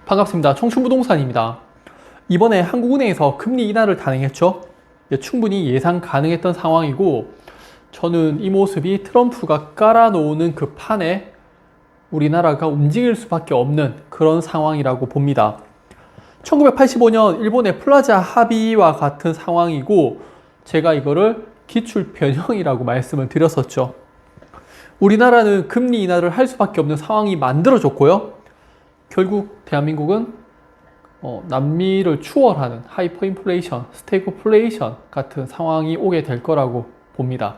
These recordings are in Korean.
반갑습니다. 청춘부동산입니다. 이번에 한국은행에서 금리 인하를 단행했죠. 충분히 예상 가능했던 상황이고, 저는 이 모습이 트럼프가 깔아놓는 그 판에 우리나라가 움직일 수밖에 없는 그런 상황이라고 봅니다. 1985년 일본의 플라자 합의와 같은 상황이고, 제가 이거를 기출 변형이라고 말씀을 드렸었죠. 우리나라는 금리 인하를 할 수밖에 없는 상황이 만들어졌고요. 결국 대한민국은 남미를 추월하는 하이퍼 인플레이션, 스태그플레이션 같은 상황이 오게 될 거라고 봅니다.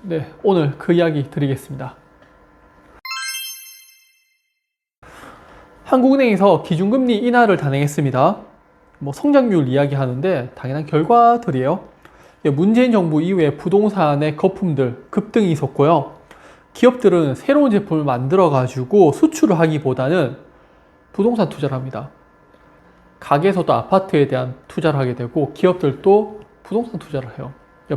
네, 오늘 그 이야기 드리겠습니다. 한국은행에서 기준금리 인하를 단행했습니다. 성장률 이야기하는데 당연한 결과들이에요. 문재인 정부 이후에 부동산의 거품들 급등이 있었고요. 기업들은 새로운 제품을 만들어 가지고 수출을 하기보다는 부동산 투자를 합니다. 가게에서도 아파트에 대한 투자를 하게 되고 기업들도 부동산 투자를 해요.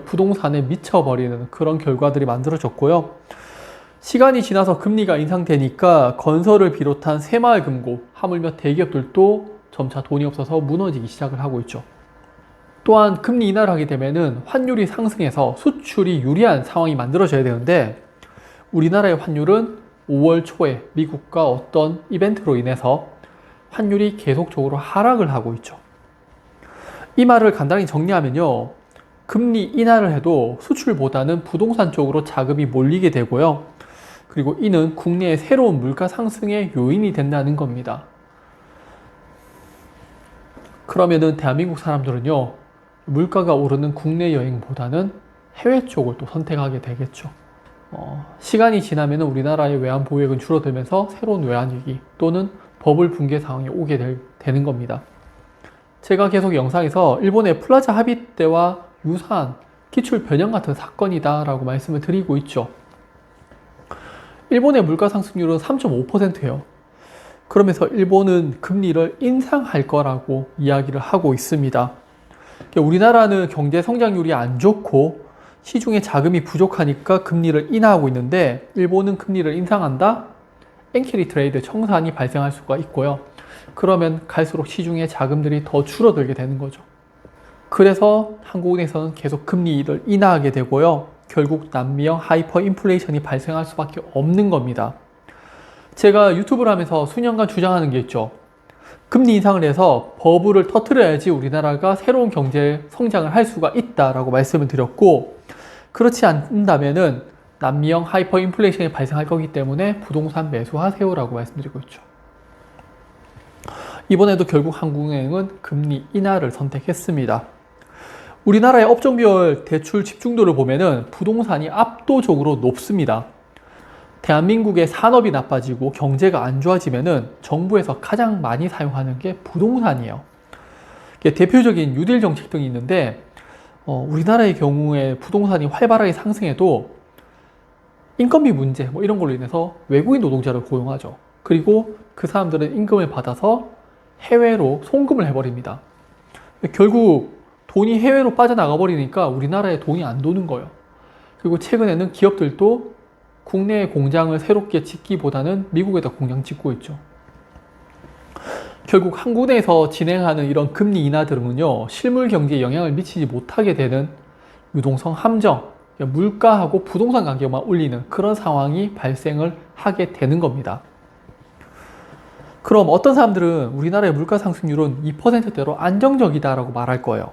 부동산에 미쳐버리는 그런 결과들이 만들어졌고요. 시간이 지나서 금리가 인상되니까 건설을 비롯한 새마을금고, 하물며 대기업들도 점차 돈이 없어서 무너지기 시작을 하고 있죠. 또한 금리 인하를 하게 되면은 환율이 상승해서 수출이 유리한 상황이 만들어져야 되는데, 우리나라의 환율은 5월 초에 미국과 어떤 이벤트로 인해서 환율이 계속적으로 하락을 하고 있죠. 이 말을 간단히 정리하면요, 금리 인하를 해도 수출보다는 부동산 쪽으로 자금이 몰리게 되고요. 그리고 이는 국내의 새로운 물가 상승의 요인이 된다는 겁니다. 그러면은 대한민국 사람들은요, 물가가 오르는 국내 여행보다는 해외 쪽을 또 선택하게 되겠죠. 시간이 지나면 우리나라의 외환 보유액은 줄어들면서 새로운 외환위기 또는 버블 붕괴 상황이 오게 되는 겁니다. 제가 계속 영상에서 일본의 플라자 합의 때와 유사한 기출 변형 같은 사건이다 라고 말씀을 드리고 있죠. 일본의 물가 상승률은 3.5%예요. 그러면서 일본은 금리를 인상할 거라고 이야기를 하고 있습니다. 우리나라는 경제 성장률이 안 좋고 시중에 자금이 부족하니까 금리를 인하하고 있는데, 일본은 금리를 인상한다? 엔캐리 트레이드 청산이 발생할 수가 있고요. 그러면 갈수록 시중에 자금들이 더 줄어들게 되는 거죠. 그래서 한국은행에서는 계속 금리를 인하하게 되고요. 결국 남미형 하이퍼 인플레이션이 발생할 수밖에 없는 겁니다. 제가 유튜브를 하면서 수년간 주장하는 게 있죠. 금리 인상을 해서 버블을 터뜨려야지 우리나라가 새로운 경제 성장을 할 수가 있다라고 말씀을 드렸고, 그렇지 않는다면은 남미형 하이퍼 인플레이션이 발생할 거기 때문에 부동산 매수하세요라고 말씀드리고 있죠. 이번에도 결국 한국은행은 금리 인하를 선택했습니다. 우리나라의 업종별 대출 집중도를 보면은 부동산이 압도적으로 높습니다. 대한민국의 산업이 나빠지고 경제가 안 좋아지면은 정부에서 가장 많이 사용하는 게 부동산이에요. 대표적인 뉴딜 정책 등이 있는데, 우리나라의 경우에 부동산이 활발하게 상승해도 인건비 문제 이런 걸로 인해서 외국인 노동자를 고용하죠. 그리고 그 사람들은 임금을 받아서 해외로 송금을 해버립니다. 결국 돈이 해외로 빠져나가 버리니까 우리나라에 돈이 안 도는 거예요. 그리고 최근에는 기업들도 국내에 공장을 새롭게 짓기보다는 미국에다 공장 짓고 있죠. 결국 한국은행에서 진행하는 이런 금리 인하들은요, 실물 경제에 영향을 미치지 못하게 되는 유동성 함정, 물가하고 부동산 가격만 올리는 그런 상황이 발생을 하게 되는 겁니다. 그럼 어떤 사람들은 우리나라의 물가 상승률은 2%대로 안정적이다라고 말할 거예요.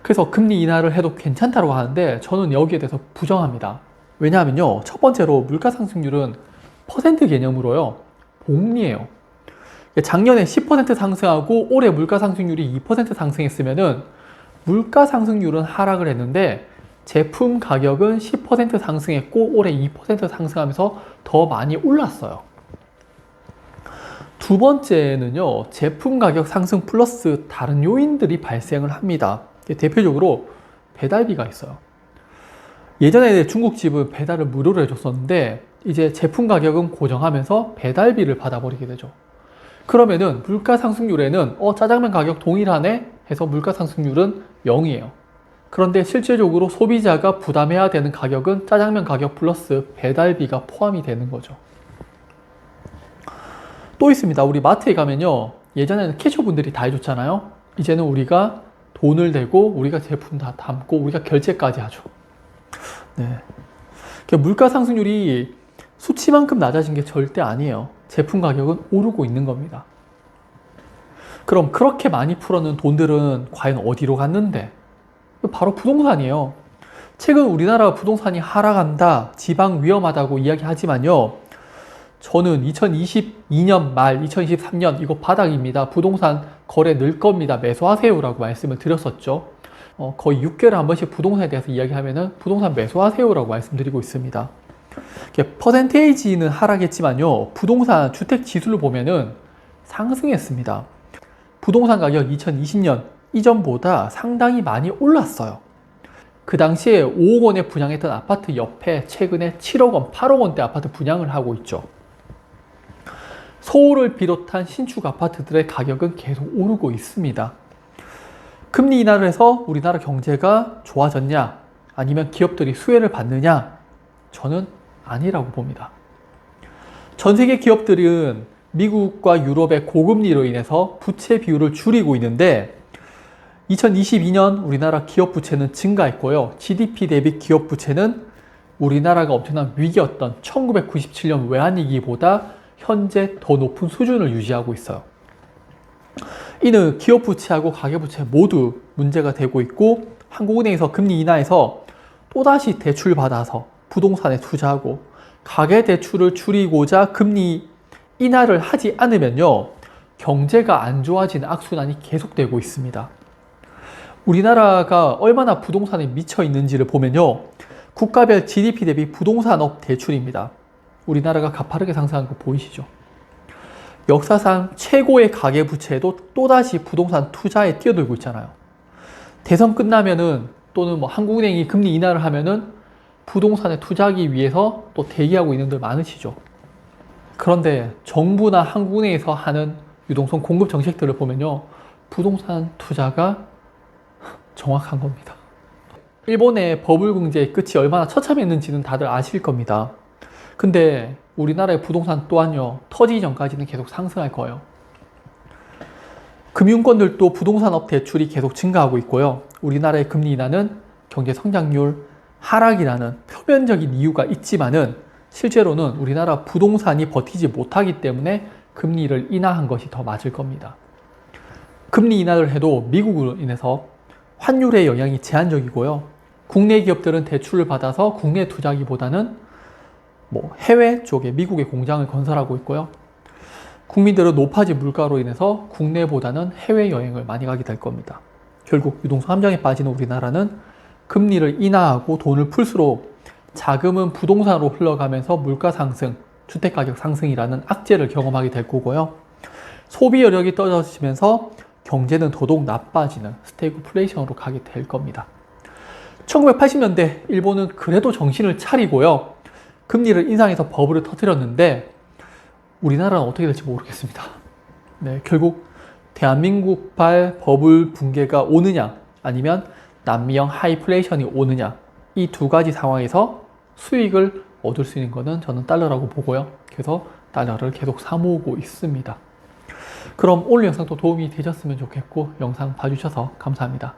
그래서 금리 인하를 해도 괜찮다고 하는데, 저는 여기에 대해서 부정합니다. 왜냐하면요, 첫 번째로 물가 상승률은 퍼센트 개념으로요, 복리예요. 작년에 10% 상승하고 올해 물가 상승률이 2% 상승했으면은 물가 상승률은 하락을 했는데 제품 가격은 10% 상승했고 올해 2% 상승하면서 더 많이 올랐어요. 두 번째는요, 제품 가격 상승 플러스 다른 요인들이 발생을 합니다. 대표적으로 배달비가 있어요. 예전에 중국집은 배달을 무료로 해줬었는데 이제 제품 가격은 고정하면서 배달비를 받아버리게 되죠. 그러면은 물가 상승률에는 짜장면 가격 동일하네 해서 물가 상승률은 0이에요. 그런데 실제적으로 소비자가 부담해야 되는 가격은 짜장면 가격 플러스 배달비가 포함이 되는 거죠. 또 있습니다. 우리 마트에 가면요. 예전에는 캐셔분들이 다 해줬잖아요. 이제는 우리가 돈을 대고 우리가 제품 다 담고 우리가 결제까지 하죠. 네. 물가 상승률이 수치만큼 낮아진 게 절대 아니에요. 제품 가격은 오르고 있는 겁니다. 그럼 그렇게 많이 풀어놓은 돈들은 과연 어디로 갔는데? 바로 부동산이에요. 최근 우리나라 부동산이 하락한다, 지방 위험하다고 이야기하지만요. 저는 2022년 말, 2023년 이거 바닥입니다. 부동산 거래 늘 겁니다. 매수하세요라고 말씀을 드렸었죠. 거의 6개월에 한 번씩 부동산에 대해서 이야기하면은 부동산 매수하세요라고 말씀드리고 있습니다. 퍼센테이지는 하락했지만요. 부동산 주택 지수를 보면은 상승했습니다. 부동산 가격 2020년 이전보다 상당히 많이 올랐어요. 그 당시에 5억 원에 분양했던 아파트 옆에 최근에 7억 원, 8억 원대 아파트 분양을 하고 있죠. 서울을 비롯한 신축 아파트들의 가격은 계속 오르고 있습니다. 금리 인하를 해서 우리나라 경제가 좋아졌냐? 아니면 기업들이 수혜를 받느냐? 저는 아니라고 봅니다. 전 세계 기업들은 미국과 유럽의 고금리로 인해서 부채 비율을 줄이고 있는데 2022년 우리나라 기업 부채는 증가했고요. GDP 대비 기업 부채는 우리나라가 엄청난 위기였던 1997년 외환위기보다 현재 더 높은 수준을 유지하고 있어요. 이는 기업 부채하고 가계 부채 모두 문제가 되고 있고 한국은행에서 금리 인하해서 또다시 대출 받아서 부동산에 투자하고 가계 대출을 줄이고자 금리 인하를 하지 않으면요. 경제가 안 좋아지는 악순환이 계속되고 있습니다. 우리나라가 얼마나 부동산에 미쳐 있는지를 보면요. 국가별 GDP 대비 부동산업 대출입니다. 우리나라가 가파르게 상승한 거 보이시죠? 역사상 최고의 가계부채도 또다시 부동산 투자에 뛰어들고 있잖아요. 대선 끝나면은 또는 한국은행이 금리 인하를 하면은 부동산에 투자하기 위해서 또 대기하고 있는 분들 많으시죠. 그런데 정부나 한국은행에서 하는 유동성 공급 정책들을 보면요. 부동산 투자가 정확한 겁니다. 일본의 버블 경제의 끝이 얼마나 처참했는지는 다들 아실 겁니다. 근데 우리나라의 부동산 또한요, 터지기 전까지는 계속 상승할 거예요. 금융권들도 부동산업 대출이 계속 증가하고 있고요. 우리나라의 금리 인하는 경제 성장률 하락이라는 표면적인 이유가 있지만은 실제로는 우리나라 부동산이 버티지 못하기 때문에 금리를 인하한 것이 더 맞을 겁니다. 금리 인하를 해도 미국으로 인해서 환율의 영향이 제한적이고요. 국내 기업들은 대출을 받아서 국내 투자하기보다는 해외 쪽에 미국의 공장을 건설하고 있고요. 국민들은 높아진 물가로 인해서 국내보다는 해외 여행을 많이 가게 될 겁니다. 결국 유동성 함정에 빠지는 우리나라는 금리를 인하하고 돈을 풀수록 자금은 부동산으로 흘러가면서 물가 상승, 주택가격 상승이라는 악재를 경험하게 될 거고요. 소비 여력이 떨어지면서 경제는 더더욱 나빠지는 스태그플레이션으로 가게 될 겁니다. 1980년대 일본은 그래도 정신을 차리고요. 금리를 인상해서 버블을 터뜨렸는데 우리나라는 어떻게 될지 모르겠습니다. 네, 결국 대한민국발 버블 붕괴가 오느냐 아니면 남미형 하이플레이션이 오느냐 이 두 가지 상황에서 수익을 얻을 수 있는 것은 저는 달러라고 보고요. 그래서 달러를 계속 사모으고 있습니다. 그럼 오늘 영상도 도움이 되셨으면 좋겠고 영상 봐주셔서 감사합니다.